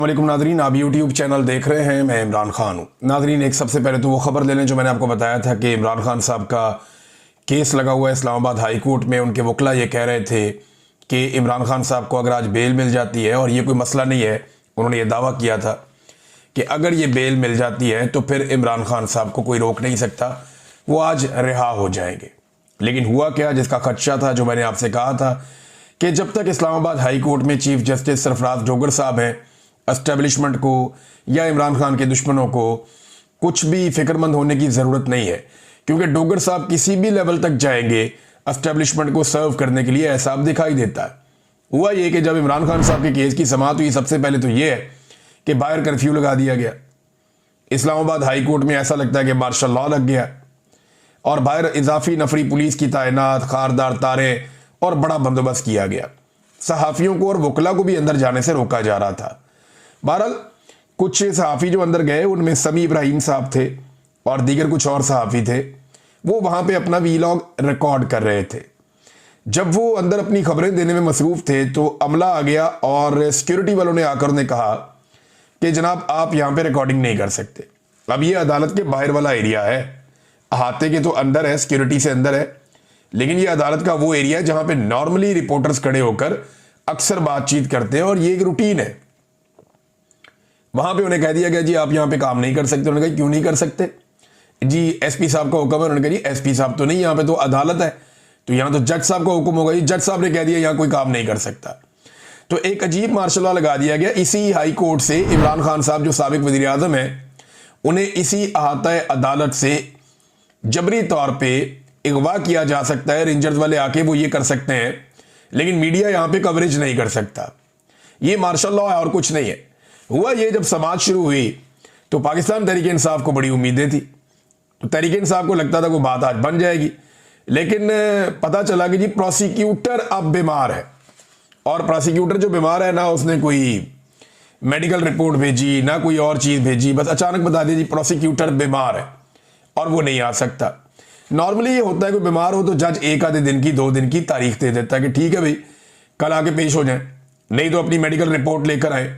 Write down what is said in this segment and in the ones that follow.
वालेकुम नाजरीन, आप यूट्यूब चैनल देख रहे हैं। मैं इमरान खान हूँ। नाजरीन, एक सबसे पहले तो वो ख़बर ले लें जो मैंने आपको बताया था कि इमरान खान साहब का केस लगा हुआ है इस्लामाबाद हाई कोर्ट में। उनके वकला ये कह रहे थे कि इमरान खान साहब को अगर आज बेल मिल जाती है, और ये कोई मसला नहीं है, उन्होंने ये दावा किया था कि अगर ये बेल मिल जाती है तो फिर इमरान खान साहब को कोई रोक नहीं सकता, वो आज रिहा हो जाएंगे। लेकिन हुआ क्या, जिसका खदशा था, जो मैंने आपसे कहा था कि जब तक इस्लामाबाद हाई कोर्ट में चीफ जस्टिस सरफराज डोगर साहब हैं, एस्टेब्लिशमेंट को या इमरान खान के दुश्मनों को कुछ भी फिक्रमंद होने की ज़रूरत नहीं है, क्योंकि डोगर साहब किसी भी लेवल तक जाएंगे एस्टेब्लिशमेंट को सर्व करने के लिए, ऐसा अब दिखाई देता है। हुआ ये कि जब इमरान खान साहब के केस की समाअत हुई, सबसे पहले तो ये है कि बाहर कर्फ्यू लगा दिया गया। इस्लामाबाद हाई कोर्ट में ऐसा लगता है कि मार्शल लॉ लग गया, और बाहर इजाफी नफरी पुलिस की तैनात, खारदार तारे और बड़ा बंदोबस्त किया गया। सहाफ़ियों को और वकला को भी अंदर जाने से रोका जा रहा था। बहरहाल कुछ सहाफ़ी जो अंदर गए, उनमें समी इब्राहिम साहब थे और दीगर कुछ और सहाफ़ी थे। वो वहाँ पे अपना वीलॉग रिकॉर्ड कर रहे थे। जब वो अंदर अपनी खबरें देने में मसरूफ़ थे तो अमला आ गया और सिक्योरिटी वालों ने आकर उन्हें कहा कि जनाब, आप यहाँ पे रिकॉर्डिंग नहीं कर सकते। अब ये अदालत के बाहर वाला एरिया है, अहाते के तो अंदर है, सिक्योरिटी से अंदर है, लेकिन ये अदालत का वो एरिया है जहाँ पे नॉर्मली रिपोर्टर्स खड़े होकर अक्सर बातचीत करते हैं, और ये एक रूटीन है। वहां पे उन्हें कह दिया गया, जी आप यहाँ पे काम नहीं कर सकते। उन्होंने कहा, क्यों नहीं कर सकते जी? एसपी साहब का हुक्म है। उन्होंने कहा, जी एसपी साहब तो नहीं, यहाँ पे तो अदालत है, तो यहाँ तो जज साहब का हुक्म होगा। जी जज साहब ने कह दिया यहाँ कोई काम नहीं कर सकता। तो एक अजीब मार्शल लॉ लगा दिया गया। इसी हाई कोर्ट से इमरान खान साहब जो साबिक वजीर आजम है, उन्हें इसी अहाता अदालत से जबरी तौर पर अगवा किया जा सकता है। रेंजर्स वाले आके वो ये कर सकते हैं, लेकिन मीडिया यहाँ पे कवरेज नहीं कर सकता। ये मार्शल लॉ है और कुछ नहीं है। हुआ ये, जब समाज शुरू हुई तो पाकिस्तान तहरीक इंसाफ को बड़ी उम्मीदें थी। तो तहरीक इंसाफ को लगता था कोई बात आज बन जाएगी, लेकिन पता चला कि जी प्रोसिक्यूटर अब बीमार है। और प्रोसिक्यूटर जो बीमार है ना, उसने कोई मेडिकल रिपोर्ट भेजी ना कोई और चीज़ भेजी, बस अचानक बता दिया जी प्रोसिक्यूटर बीमार है और वो नहीं आ सकता। नॉर्मली ये होता है, कोई बीमार हो तो जज एक आधे दिन की, 2 दिन की तारीख दे देता है कि ठीक है भाई कल आके पेश हो जाए, नहीं तो अपनी मेडिकल रिपोर्ट लेकर आए,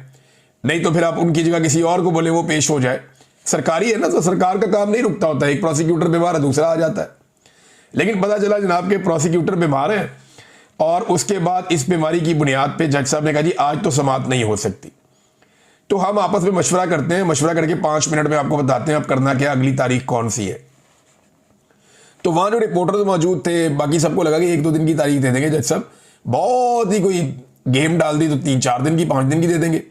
नहीं तो फिर आप उनकी जगह किसी और को बोले वो पेश हो जाए। सरकारी है ना, तो सरकार का काम नहीं रुकता होता है। एक प्रोसिक्यूटर बीमार है, दूसरा आ जाता है। लेकिन पता चला जनाब के प्रोसिक्यूटर बीमार है, और उसके बाद इस बीमारी की बुनियाद पे जज साहब ने कहा, जी आज तो समाअत नहीं हो सकती। तो हम आपस में मशवरा करते हैं, मशवरा करके 5 मिनट में आपको बताते हैं अब करना क्या, अगली तारीख कौन सी है। तो वहां जो रिपोर्टर मौजूद थे, बाकी सबको लगा कि 1-2 दिन की तारीख दे देंगे जज साहब, बहुत ही कोई गेम डाल दी तो 3-4 दिन की, 5 दिन की दे देंगे।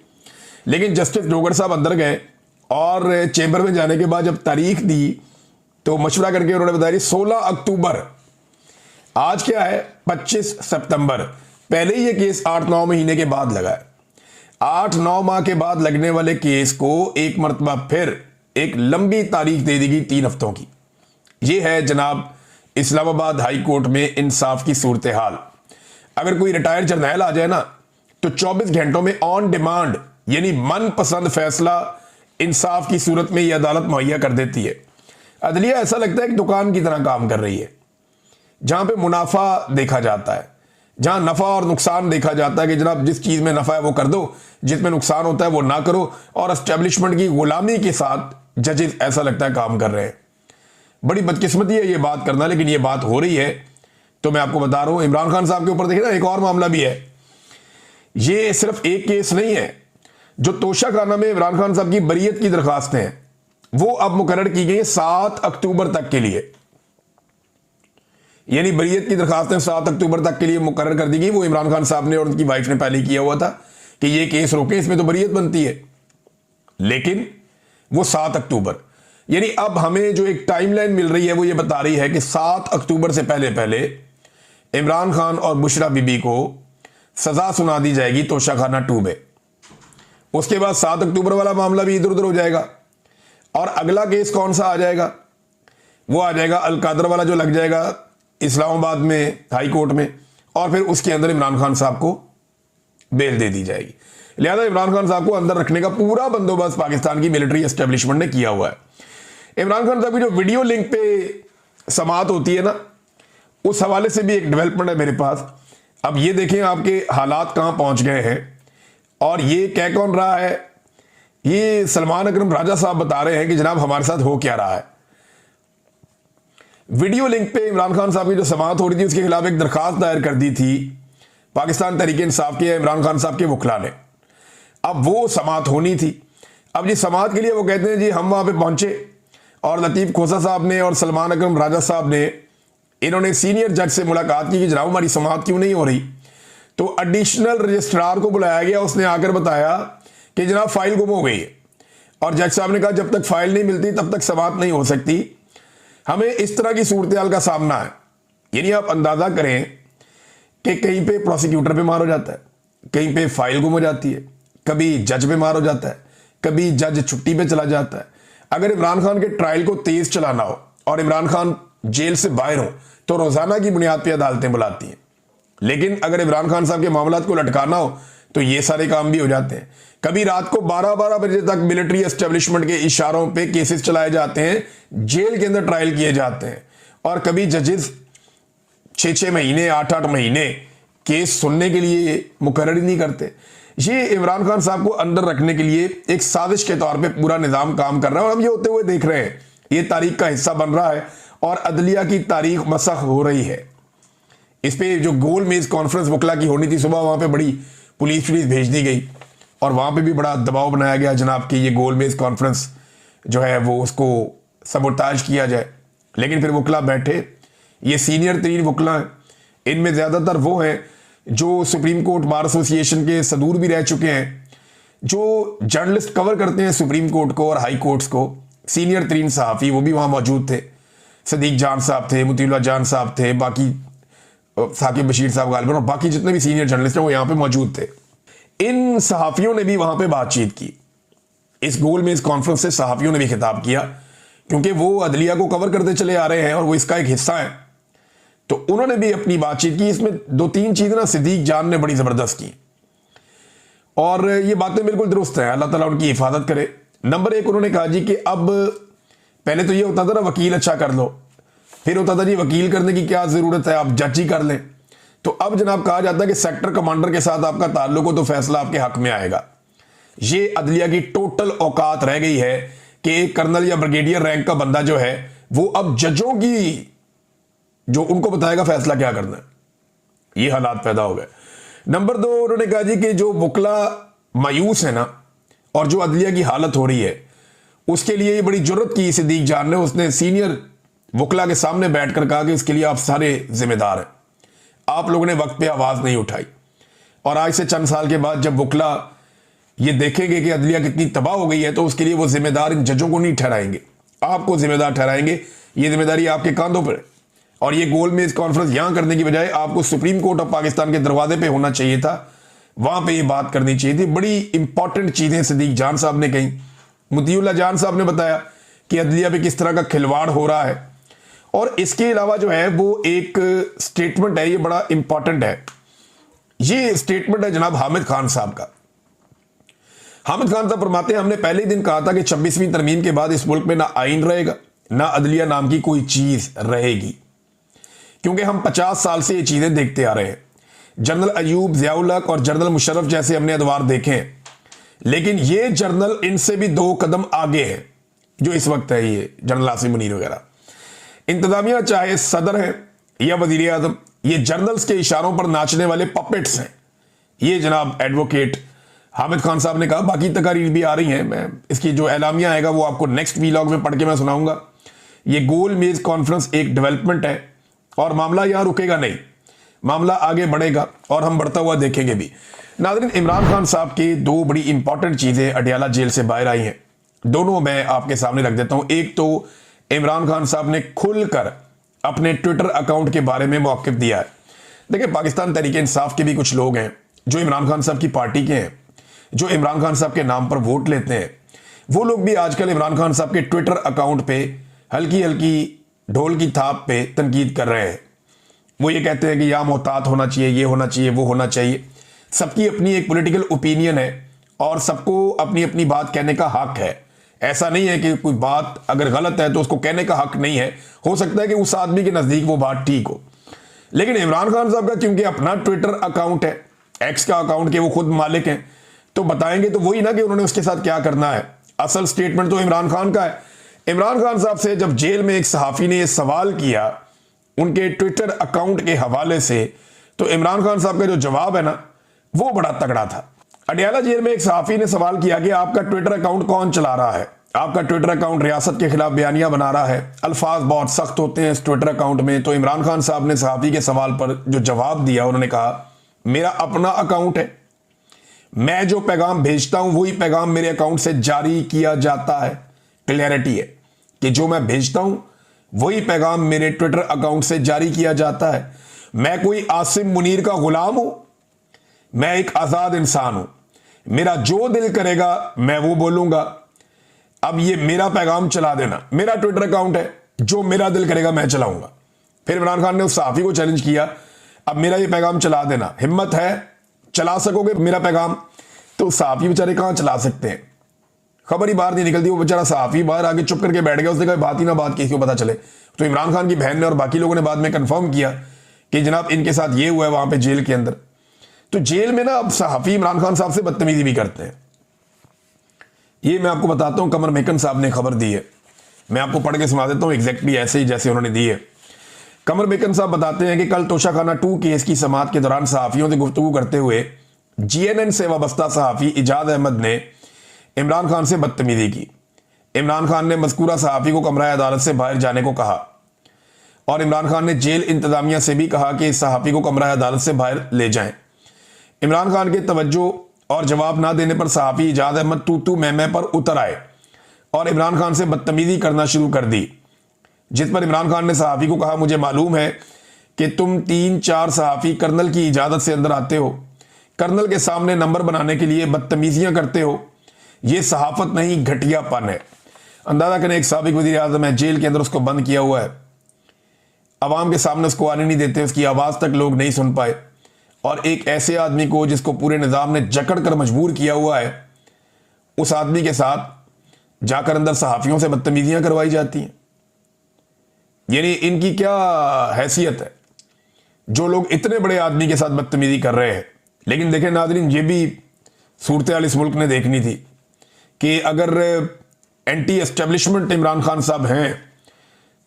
लेकिन जस्टिस डोगर साहब अंदर गए और चेंबर में जाने के बाद जब तारीख दी तो मशवरा करके उन्होंने बताया 16 अक्टूबर। आज क्या है, 25 सितंबर। पहले ही ये केस 8-9 महीने के बाद लगा है। 8-9 माह के बाद लगने वाले केस को एक मरतबा फिर एक लंबी तारीख दे दी गई, 3 हफ्तों की। ये है जनाब इस्लामाबाद हाई कोर्ट में इंसाफ की सूरत हाल। अगर कोई रिटायर्ड जर्नैल आ जाए ना, तो 24 घंटों में ऑन डिमांड, यानी मनपसंद फैसला इंसाफ की सूरत में यह अदालत मुहैया कर देती है। अदलिया ऐसा लगता है कि दुकान की तरह काम कर रही है, जहां पे मुनाफा देखा जाता है, जहां नफा और नुकसान देखा जाता है कि जनाब जिस चीज में नफा है वो कर दो, जिसमें नुकसान होता है वो ना करो। और एस्टेब्लिशमेंट की गुलामी के साथ जजेस ऐसा लगता है काम कर रहे हैं। बड़ी बदकिस्मती है ये बात करना, लेकिन ये बात हो रही है। तो मैं आपको बता रहा हूं, इमरान खान साहब के ऊपर देखिए ना, एक और मामला भी है। ये सिर्फ एक केस नहीं है। जो तोशाखाना में इमरान खान साहब की बरीयत की दरखास्तें हैं, वो अब मुकर्रर की गई 7 अक्टूबर तक के लिए। यानी बरीयत की दरखास्तें 7 अक्टूबर तक के लिए मुकर्रर कर दी गई। वो इमरान खान साहब ने और उनकी वाइफ ने पहले किया हुआ था कि ये केस रोके, इसमें तो बरीयत बनती है, लेकिन वो 7 अक्टूबर। यानी अब हमें जो एक टाइमलाइन मिल रही है वो ये बता रही है कि 7 अक्टूबर से पहले पहले इमरान खान और बुशरा बीबी को सजा सुना दी जाएगी तोशाखाना 2 में। उसके बाद 7 अक्टूबर वाला मामला भी इधर उधर हो जाएगा, और अगला केस कौन सा आ जाएगा, वो आ जाएगा अलकादर वाला, जो लग जाएगा इस्लामाबाद में हाई कोर्ट में, और फिर उसके अंदर इमरान खान साहब को बेल दे दी जाएगी। लिहाजा इमरान खान साहब को अंदर रखने का पूरा बंदोबस्त पाकिस्तान की मिलिट्री एस्टेब्लिशमेंट ने किया हुआ है। इमरान खान साहब की जो वीडियो लिंक पे समाअत होती है ना, उस हवाले से भी एक डेवलपमेंट है मेरे पास। अब ये देखें आपके हालात कहां पहुंच गए हैं, और ये कह कौन रहा है ये सलमान अकरम राजा साहब बता रहे हैं कि जनाब हमारे साथ हो क्या रहा है। वीडियो लिंक पे इमरान खान साहब की जो समाअत हो रही थी उसके खिलाफ एक दरखास्त दायर कर दी थी पाकिस्तान तहरीक इंसाफ के इमरान खान साहब के वकला ने। अब वो समाअत होनी थी। अब जी समाअत के लिए वो कहते हैं जी हम वहां पे पहुंचे और लतीफ़ खोसा साहब ने और सलमान अकरम राजा साहब ने इन्होंने सीनियर जज से मुलाकात की कि जनाब हमारी समाअत क्यों नहीं हो रही। तो एडिशनल रजिस्ट्रार को बुलाया गया, उसने आकर बताया कि जनाब फाइल गुम हो गई है और जज साहब ने कहा जब तक फाइल नहीं मिलती तब तक समाअत नहीं हो सकती। हमें इस तरह की सूरत हाल का सामना है। यानी आप अंदाजा करें कि कहीं पे प्रोसिक्यूटर बीमार हो जाता है, कहीं पे फाइल गुम हो जाती है, कभी जज बीमार हो जाता है, कभी जज छुट्टी पे चला जाता है। अगर इमरान खान के ट्रायल को तेज चलाना हो और इमरान खान जेल से बाहर हो तो रोजाना की बुनियाद पर अदालतें बुलाती हैं। लेकिन अगर इमरान खान साहब के मामलात को लटकाना हो तो ये सारे काम भी हो जाते हैं। कभी रात को 12-12 बजे तक मिलिट्री एस्टेब्लिशमेंट के इशारों पे केसेस चलाए जाते हैं, जेल के अंदर ट्रायल किए जाते हैं। और कभी जजेस 6-6 महीने 8-8 महीने केस सुनने के लिए मुकर्रर ही नहीं करते। ये इमरान खान साहब को अंदर रखने के लिए एक साजिश के तौर पे पूरा निजाम काम कर रहा है और हम ये होते हुए देख रहे हैं। ये तारीख का हिस्सा बन रहा है और अदलिया की तारीख मसख हो रही है। इस पे जो गोल मेज कॉन्फ्रेंस वकला की होनी थी, सुबह वहां पे बड़ी पुलिस भेज दी गई और वहां पे भी बड़ा दबाव बनाया गया जनाब कि ये गोल मेज कॉन्फ्रेंस जो है वो उसको सबोटाज किया जाए। लेकिन फिर वकला बैठे, ये सीनियर 3 वकला हैं, इनमें ज़्यादातर वो हैं जो सुप्रीम कोर्ट बार एसोसिएशन के सदूर भी रह चुके हैं, जो जर्नलिस्ट कवर करते हैं सुप्रीम कोर्ट को और हाई कोर्ट्स को। सीनियर 3 सहाफ़ी वो भी वहाँ मौजूद थे। सदीक जान साहब थे, मुतीउल्लाह जान साहब थे, बाकी साकिब बशीर साहब गालिबन और बाकी जितने भी सीनियर जर्नलिस्ट हैं वो यहाँ पे मौजूद थे। इन सहाफ़ियों ने भी वहाँ पे बातचीत की। इस गोल मेज कॉन्फ्रेंस से सहाफ़ियों ने भी खिताब किया क्योंकि वो अदलिया को कवर करते चले आ रहे हैं और वो इसका एक हिस्सा है। तो उन्होंने भी अपनी बातचीत की। इसमें 2-3 चीज़ें ना सदीक जान ने बड़ी ज़बरदस्त की और ये बातें बिल्कुल दुरुस्त हैं, अल्लाह ताला उनकी हिफाजत करे। नंबर 1 उन्होंने कहा जी कि अब पहले तो ये होता था ना वकील अच्छा कर लो, फिर होता था जी वकील करने की क्या ज़रूरत है, आप जज ही कर लें। तो अब जनाब कहा जाता है कि सेक्टर कमांडर के साथ आपका ताल्लुक हो तो फैसला आपके हक में आएगा। ये अदलिया की टोटल औकात रह गई है कि एक कर्नल या ब्रिगेडियर रैंक का बंदा जो है वो अब जजों की जो उनको बताएगा फैसला क्या करना है। ये हालात पैदा हो गए। नंबर 2 उन्होंने कहा जी कि जो वकला मायूस है ना और जो अदलिया की हालत हो रही है उसके लिए ये बड़ी जुर्रत की सदीक जान ने, उसने सीनियर वकला के सामने बैठकर कहा कि इसके लिए आप सारे जिम्मेदार हैं, आप लोगों ने वक्त पे आवाज़ नहीं उठाई। और आज से चंद साल के बाद जब वकला ये देखेंगे कि अदलिया कितनी तबाह हो गई है तो उसके लिए वो जिम्मेदार इन जजों को नहीं ठहराएंगे, आपको जिम्मेदार ठहराएंगे। ये जिम्मेदारी आपके कंधों पर है। और ये गोल मेज कॉन्फ्रेंस यहां करने की बजाय आपको सुप्रीम कोर्ट ऑफ पाकिस्तान के दरवाजे पे होना चाहिए था, वहां पे ये बात करनी चाहिए थी। बड़ी इंपॉर्टेंट चीजें सदीक जान साहब ने कही। मुतीउल्लाह जान साहब ने बताया कि अदलिया पे किस तरह का खिलवाड़ हो रहा है। और इसके अलावा जो है वो एक स्टेटमेंट है, ये बड़ा इंपॉर्टेंट है। ये स्टेटमेंट है जनाब हामिद खान साहब का। हामिद खान साहब फरमाते हैं हमने पहले ही दिन कहा था कि 26वीं तरमीम के बाद इस मुल्क में ना आइन रहेगा ना अदलिया नाम की कोई चीज रहेगी, क्योंकि हम 50 साल से ये चीजें देखते आ रहे हैं। जनरल अयूब, ज़ियाउल हक और जनरल मुशर्रफ जैसे हमने अदवार देखे हैं, लेकिन ये जनरल इनसे भी 2 कदम आगे है जो इस वक्त है ये जनरल आसिम मुनीर वगैरह। इंतजामिया चाहे सदर है या वजीर आजम, ये जनरल्स के इशारों पर नाचने वाले पपेट्स हैं। ये जनाब एडवोकेट हामिद खान साहब ने कहा। बाकी तकारीर भी आ रही हैं, मैं इसकी जो एलामिया आएगा वो आपको नेक्स्ट वीलॉग में पढ़ के मैं सुनाऊंगा। ये गोल मेज कॉन्फ्रेंस एक डेवलपमेंट है और मामला यहां रुकेगा नहीं, मामला आगे बढ़ेगा और हम बढ़ता हुआ देखेंगे भी। नाज़रीन, इमरान खान साहब की 2 बड़ी इंपॉर्टेंट चीजें अडयाला जेल से बाहर आई हैं, दोनों मैं आपके सामने रख देता हूं। एक तो इमरान खान साहब ने खुलकर अपने ट्विटर अकाउंट के बारे में मौक़िफ़ दिया है। देखिए, पाकिस्तान तहरीक इंसाफ के भी कुछ लोग हैं जो इमरान खान साहब की पार्टी के हैं, जो इमरान खान साहब के नाम पर वोट लेते हैं। वो लोग भी आजकल इमरान खान साहब के ट्विटर अकाउंट पे हल्की हल्की ढोल की थाप पे तनकीद कर रहे हैं। वो ये कहते हैं कि यहाँ मोहतात होना चाहिए, ये होना चाहिए, वो होना चाहिए। सबकी अपनी एक पॉलिटिकल ओपिनियन है और सबको अपनी अपनी बात कहने का हक है। ऐसा नहीं है कि कोई बात अगर गलत है तो उसको कहने का हक नहीं है। हो सकता है कि उस आदमी के नज़दीक वो बात ठीक हो, लेकिन इमरान खान साहब का क्योंकि अपना ट्विटर अकाउंट है, एक्स का अकाउंट के वो खुद मालिक हैं, तो बताएंगे तो वही ना कि उन्होंने उसके साथ क्या करना है। असल स्टेटमेंट तो इमरान खान का है। इमरान खान साहब से जब जेल में एक सहाफी ने यह सवाल किया उनके ट्विटर अकाउंट के हवाले से, तो इमरान खान साहब का जो जवाब है ना वो बड़ा तगड़ा था। अडयाला जेल में एक सहाफी ने सवाल किया कि आपका ट्विटर अकाउंट कौन चला रहा है? आपका ट्विटर अकाउंट रियासत के खिलाफ बयानियां बना रहा है, अल्फाज बहुत सख्त होते हैं इस ट्विटर अकाउंट में। तो इमरान खान साहब ने सहाफी के सवाल पर जो जवाब दिया, उन्होंने कहा मेरा अपना अकाउंट है, मैं जो पैगाम भेजता हूं वही पैगाम मेरे अकाउंट से जारी किया जाता है। क्लियरिटी है कि जो मैं भेजता हूं वही पैगाम मेरे ट्विटर अकाउंट से जारी किया जाता है। मैं कोई आसिम मुनीर का गुलाम हूं, मैं एक आजाद इंसान हूं, मेरा जो दिल करेगा मैं वो बोलूंगा। अब ये मेरा पैगाम चला देना, मेरा ट्विटर अकाउंट है, जो मेरा दिल करेगा मैं चलाऊंगा। फिर इमरान खान ने उस सहाफी को चैलेंज किया, अब मेरा ये पैगाम चला देना, हिम्मत है, चला सकोगे मेरा पैगाम? तो सहाफी बेचारे कहां चला सकते हैं, खबर ही बाहर नहीं निकलती। वो बेचारा सहाफी बाहर आगे चुप करके बैठ गया, उसने कहा बात ही ना बात किसी को पता चले। तो इमरान खान की बहन ने और बाकी लोगों ने बाद में कंफर्म किया कि जनाब इनके साथ ये हुआ है वहां पे जेल के अंदर। तो जेल में ना अब सहाफी इमरान खान साहब से बदतमीजी भी करते हैं। ये मैं आपको बताता हूं, कमर मेकन साहब ने खबर दी है, मैं आपको पढ़ के सुना देता हूं एग्जैक्टली ऐसे ही जैसे उन्होंने दी है। कमर मेकन साहब बताते हैं कि कल तोशाखाना 2 केस की समाअत के दौरान सहाफियों से गुफ्तगू करते हुए जीएनएन से वाबस्ता सहाफी इजाद अहमद ने इमरान खान से बदतमीजी की। इमरान खान ने मज़कूरा सहाफी को कमरा अदालत से बाहर जाने को कहा और इमरान खान ने जेल इंतजामिया से भी कहा कि इस सहाफी को कमरा अदालत से बाहर ले जाएं। इमरान खान के तवज्जो और जवाब ना देने पर सहाफी इजाद अहमद तू मैं पर उतर आए और इमरान खान से बदतमीजी करना शुरू कर दी, जिस पर इमरान खान ने सहाफी को कहा मुझे मालूम है कि तुम 3-4 सहाफी कर्नल की इजाज़त से अंदर आते हो, कर्नल के सामने नंबर बनाने के लिए बदतमीजियां करते हो, ये सहाफत नहीं घटियापन है। अंदाजा करें एक साबिक वज़ीर आज़म है, जेल के अंदर उसको बंद किया हुआ है, अवाम के सामने उसको आने नहीं देते, उसकी आवाज़ तक लोग नहीं सुन पाए। और एक ऐसे आदमी को जिसको पूरे निज़ाम ने जकड़ कर मजबूर किया हुआ है, उस आदमी के साथ जाकर अंदर सहाफ़ियों से बदतमीजियां करवाई जाती हैं। यानी इनकी क्या हैसियत है जो लोग इतने बड़े आदमी के साथ बदतमीजी कर रहे हैं। लेकिन देखें नाज़रीन, ये भी सूरत हाल इस मुल्क ने देखनी थी कि अगर एंटी एस्टेब्लिशमेंट इमरान खान साहब हैं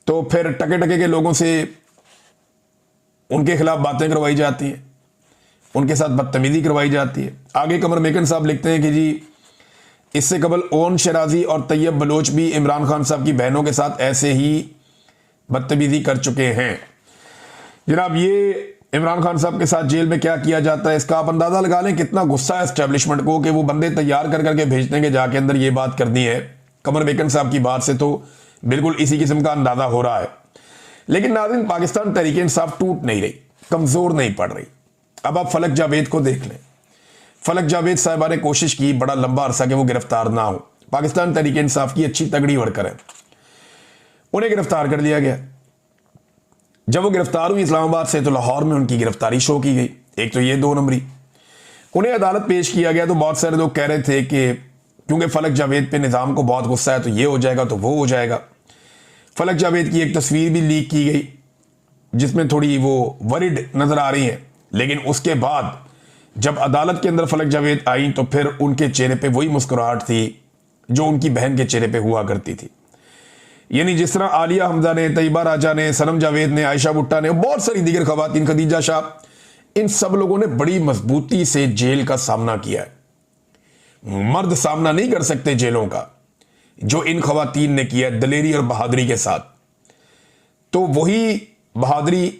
तो फिर टके टके के लोगों से उनके खिलाफ बातें करवाई जाती हैं, उनके साथ बदतमीजी करवाई जाती है। आगे कमर मेकन साहब लिखते हैं कि जी इससे कबल ओन शराजी और तैयब बलोच भी इमरान खान साहब की बहनों के साथ ऐसे ही बदतमीजी कर चुके हैं। जनाब ये इमरान खान साहब के साथ जेल में क्या किया जाता है इसका आप अंदाजा लगा लें कितना गुस्सा है एस्टेब्लिशमेंट को कि वो बंदे तैयार कर करके भेजते हैं कि जाके अंदर ये बात करनी है। कमर मेकन साहब की बात से तो बिल्कुल इसी किस्म का अंदाजा हो रहा है। लेकिन नाज़रीन, पाकिस्तान तहरीक इंसाफ टूट नहीं रही, कमजोर नहीं पड़ रही। अब आप फलक जावेद को देख लें। फलक जावेद साहिबा ने कोशिश की बड़ा लंबा अरसा कि वो गिरफ्तार ना हो। पाकिस्तान तहरीक इंसाफ की अच्छी तगड़ी वर्कर है, उन्हें गिरफ्तार कर लिया गया। जब वो गिरफ्तार हुई इस्लामाबाद से तो लाहौर में उनकी गिरफ्तारी शो की गई। एक तो ये 2 नंबरी, उन्हें अदालत पेश किया गया। तो बहुत सारे लोग कह रहे थे कि क्योंकि फलक जावेद पे निज़ाम को बहुत गुस्सा है तो ये हो जाएगा तो वो हो जाएगा। फलक जावेद की एक तस्वीर भी लीक की गई जिसमें थोड़ी वो वरिड नजर आ रही है, लेकिन उसके बाद जब अदालत के अंदर फलक जावेद आई तो फिर उनके चेहरे पे वही मुस्कुराहट थी जो उनकी बहन के चेहरे पे हुआ करती थी। यानी जिस तरह आलिया हमजा ने, तैयबा राजा ने, सनम जावेद ने, आयशा भुट्टा ने, बहुत सारी दीगर खवातीन, खदीजा शाह, इन सब लोगों ने बड़ी मजबूती से जेल का सामना किया है। मर्द सामना नहीं कर सकते जेलों का जो इन खवातीन ने किया दलेरी और बहादुरी के साथ। तो वही बहादुरी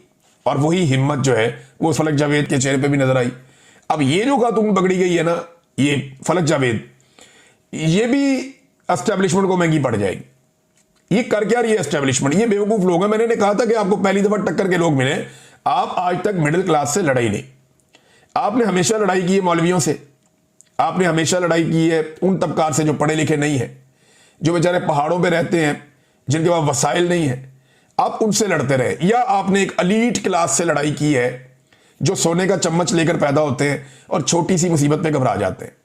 और वही हिम्मत जो है वो फलक जावेद के चेहरे पे भी नजर आई। अब ये जो खातून पकड़ी गई है ना, ये फलक जावेद, ये भी एस्टेब्लिशमेंट को महंगी पड़ जाएगी। ये कर क्या रही है एस्टेब्लिशमेंट? ये बेवकूफ लोग हैं। मैंने कहा था कि आपको पहली दफा टक्कर के लोग मिले, आप आज तक मिडिल क्लास से लड़ाई नहीं। आपने हमेशा लड़ाई की है मौलवियों से, आपने हमेशा लड़ाई की है उन तबकार से जो पढ़े लिखे नहीं है, जो बेचारे पहाड़ों पे रहते हैं, जिनके पास वसाइल नहीं है, आप उनसे लड़ते रहे। या आपने एक अलीट क्लास से लड़ाई की है जो सोने का चम्मच लेकर पैदा होते हैं और छोटी सी मुसीबत पे घबरा जाते हैं।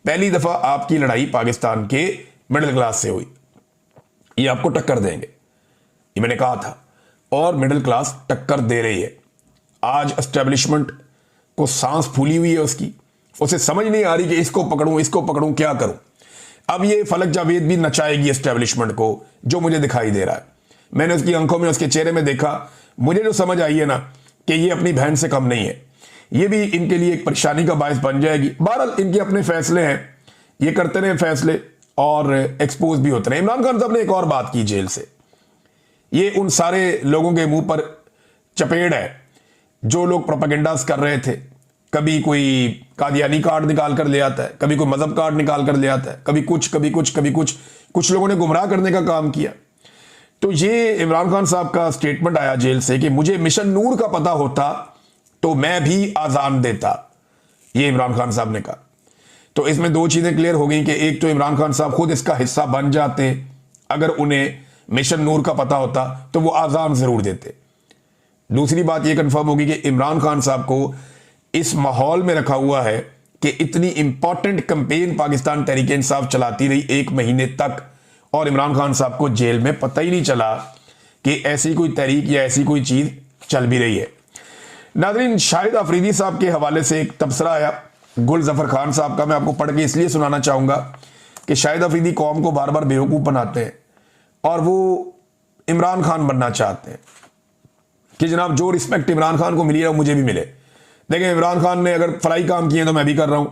पहली दफा आपकी लड़ाई पाकिस्तान के मिडिल क्लास से हुई। ये आपको टक्कर देंगे, ये मैंने कहा था, और मिडिल क्लास टक्कर दे रही है। आज एस्टेब्लिशमेंट को सांस फूली हुई है उसकी। उसे समझ नहीं आ रही कि इसको पकड़ूं क्या करूं। अब ये फलक जावेद भी नचाएगी एस्टेब्लिशमेंट को, जो मुझे दिखाई दे रहा है। मैंने उसकी आंखों में, उसके चेहरे में देखा, मुझे जो समझ आई है ना कि ये अपनी बहन से कम नहीं है। ये भी इनके लिए एक परेशानी का बायस बन जाएगी। बहरहाल इनके अपने फैसले हैं, ये करते रहे फैसले और एक्सपोज भी होते रहे। इमरान खान साहब ने एक और बात की जेल से, ये उन सारे लोगों के मुंह पर चपेट है जो लोग प्रोपेगेंडास कर रहे थे। कभी कोई कादियानी कार्ड निकाल कर ले आता है, कभी कोई मजहब कार्ड निकाल कर ले आता है, कभी कुछ लोगों ने गुमराह करने का काम किया। तो ये इमरान खान साहब का स्टेटमेंट आया जेल से कि मुझे मिशन नूर का पता होता तो मैं भी आजान देता, ये इमरान खान साहब ने कहा। तो इसमें दो चीजें क्लियर हो गई कि एक तो इमरान खान साहब खुद इसका हिस्सा बन जाते, अगर उन्हें मिशन नूर का पता होता तो वो आजान जरूर देते। दूसरी बात यह कंफर्म होगी कि इमरान खान साहब को इस माहौल में रखा हुआ है कि इतनी इंपॉर्टेंट कैंपेन पाकिस्तान तहरीक इंसाफ चलाती रही 1 महीने तक, और इमरान खान साहब को जेल में पता ही नहीं चला कि ऐसी कोई तहरीक या ऐसी कोई चीज चल भी रही है। नाज़रीन, शाहिद अफरीदी साहब के हवाले से एक तबसरा आया गुल जफर खान साहब का, मैं आपको पढ़ के इसलिए सुनाना चाहूंगा कि शाहिद अफरीदी कौम को बार बार बेवकूफ बनाते हैं और वो इमरान खान बनना चाहते हैं कि जनाब जो रिस्पेक्ट इमरान खान को मिली है वो मुझे भी मिले। देखें, इमरान खान ने अगर फलाई काम किए तो मैं भी कर रहा हूं,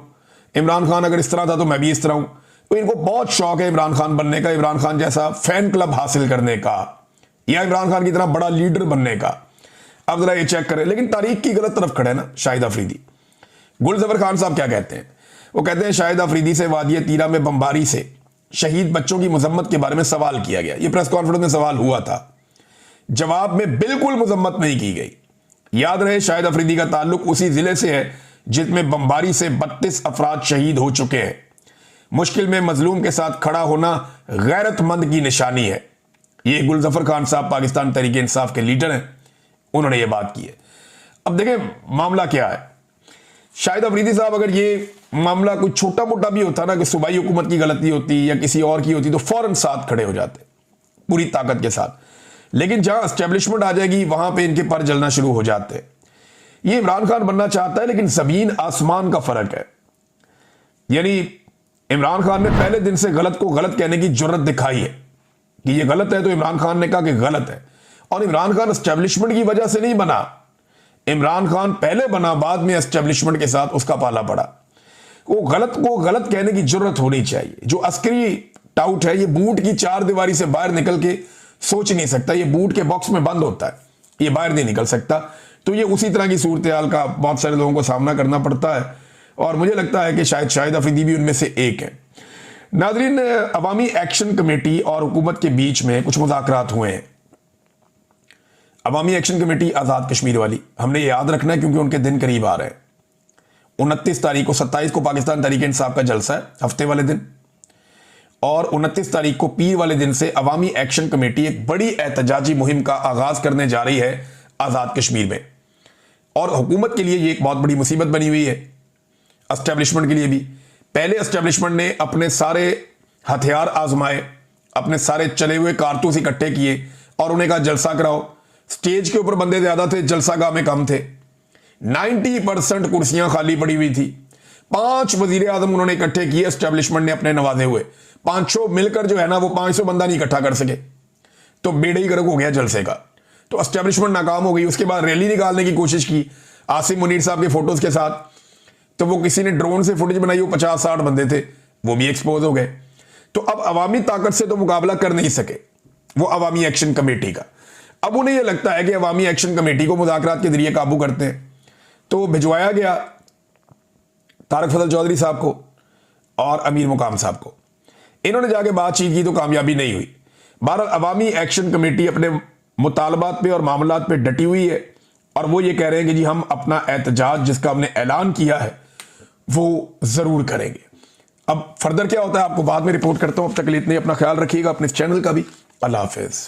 इमरान खान अगर इस तरह था तो मैं भी इस तरह हूं। तो इनको बहुत शौक है इमरान खान बनने का, इमरान खान जैसा फैन क्लब हासिल करने का, या इमरान खान की तरह बड़ा लीडर बनने का। अब जरा ये चेक करें, लेकिन तारीख की गलत तरफ खड़े ना शाहिद अफरीदी। गुल जफर खान साहब क्या कहते हैं? वो कहते हैं शाहिद अफरीदी से वादिया तीरा में बमबारी से शहीद बच्चों की मजम्मत के बारे में सवाल किया गया। ये प्रेस कॉन्फ्रेंस में सवाल हुआ था, जवाब में बिल्कुल मजम्मत नहीं की गई। याद रहे, शाहिद अफरीदी का ताल्लुक उसी जिले से है जिसमें बमबारी से 32 अफराद शहीद हो चुके हैं। मुश्किल में मजलूम के साथ खड़ा होना गैरतमंद की निशानी है। ये गुल जफर खान साहब पाकिस्तान तहरीक इंसाफ के लीडर हैं, उन्होंने ये बात की है। अब देखें मामला क्या है। शाहिद अफरीदी साहब, अगर ये मामला कोई छोटा मोटा भी होता ना, कि सूबाई हुकूमत की गलती होती या किसी और की होती, तो फौरन साथ खड़े हो जाते पूरी ताकत के साथ। लेकिन जहां एस्टेब्लिशमेंट आ जाएगी वहां पे इनके पर जलना शुरू हो जाते हैं। ये इमरान खान बनना चाहता है, लेकिन जमीन आसमान का फर्क है। यानी इमरान खान ने पहले दिन से गलत को गलत कहने की जुर्रत दिखाई है कि ये गलत है, तो इमरान खान ने कहा कि गलत है। और इमरान खान एस्टेब्लिशमेंट की वजह से नहीं बना, इमरान खान पहले बना, बाद में एस्टेब्लिशमेंट के साथ उसका पाला पड़ा। वो गलत को गलत कहने की जुर्रत होनी चाहिए। जो अस्करी टाउट है, ये बूट की 4 दीवारी से बाहर निकल के सोच नहीं सकता, ये बूट के बॉक्स में बंद होता है, ये बाहर नहीं निकल सकता। तो ये उसी तरह की सूरत हाल का बहुत सारे लोगों को सामना करना पड़ता है, और मुझे लगता है कि शायद शाहिद अफरीदी भी उनमें से एक है। नाज़रीन, अवामी एक्शन कमेटी और हुकूमत के बीच में कुछ मुज़ाकरात हुए हैं। अवामी एक्शन कमेटी आज़ाद कश्मीर वाली, हमने ये याद रखना है क्योंकि उनके दिन करीब आ रहे हैं। 29 तारीख को, 27 को पाकिस्तान तहरीक इंसाफ का जलसा है हफ्ते वाले दिन, और 29 तारीख को पीर वाले दिन से अवामी एक्शन कमेटी एक बड़ी एहतजाजी मुहिम का आगाज करने जा रही है आज़ाद कश्मीर में। और हुकूमत के लिए ये एक बहुत बड़ी मुसीबत बनी हुई है, एस्टेब्लिशमेंट के लिए भी। पहले एस्टेब्लिशमेंट ने अपने सारे हथियार आजमाए, अपने सारे चले हुए कारतूस इकट्ठे किए और उन्हें कहा जलसा कराओ। स्टेज के ऊपर बंदे ज्यादा थे, जलसा गाह में कम थे। 90% कुर्सियां खाली पड़ी हुई थी। 5 वजीर आजम उन्होंने इकट्ठे किए, एस्टेब्लिशमेंट ने अपने नवाजे हुए। 500 मिलकर जो है ना, वो 500 बंदा नहीं इकट्ठा कर सके, तो बेड़ा ही गर्क हो गया जलसे का। तो एस्टेब्लिशमेंट नाकाम हो गई। उसके बाद रैली निकालने की कोशिश की आसिम मुनीर साहब के फोटोज के साथ, तो वो किसी ने ड्रोन से फुटेज बनाई, वो 50-60 बंदे थे, वो भी एक्सपोज हो गए। तो अब अवामी ताकत से तो मुकाबला कर नहीं सके वो अवामी एक्शन कमेटी का। अब उन्हें यह लगता है कि अवामी एक्शन कमेटी को मुज़ाकरात के जरिए काबू करते हैं, तो भिजवाया गया तारक फजल चौधरी साहब को और अमीर मुकाम साहब को। इन्होंने जाके बातचीत की तो कामयाबी नहीं हुई। बहरहाल अवामी एक्शन कमेटी अपने मुतालबात पे और मामलात पे डटी हुई है, और वो ये कह रहे हैं कि जी हम अपना एहतजाज जिसका हमने ऐलान किया है वो जरूर करेंगे। अब फर्दर क्या होता है आपको बाद में रिपोर्ट करता हूं। अब तक के लिए इतने, अपना ख्याल रखिएगा, अपने चैनल का भी। अल्लाह हाफिज।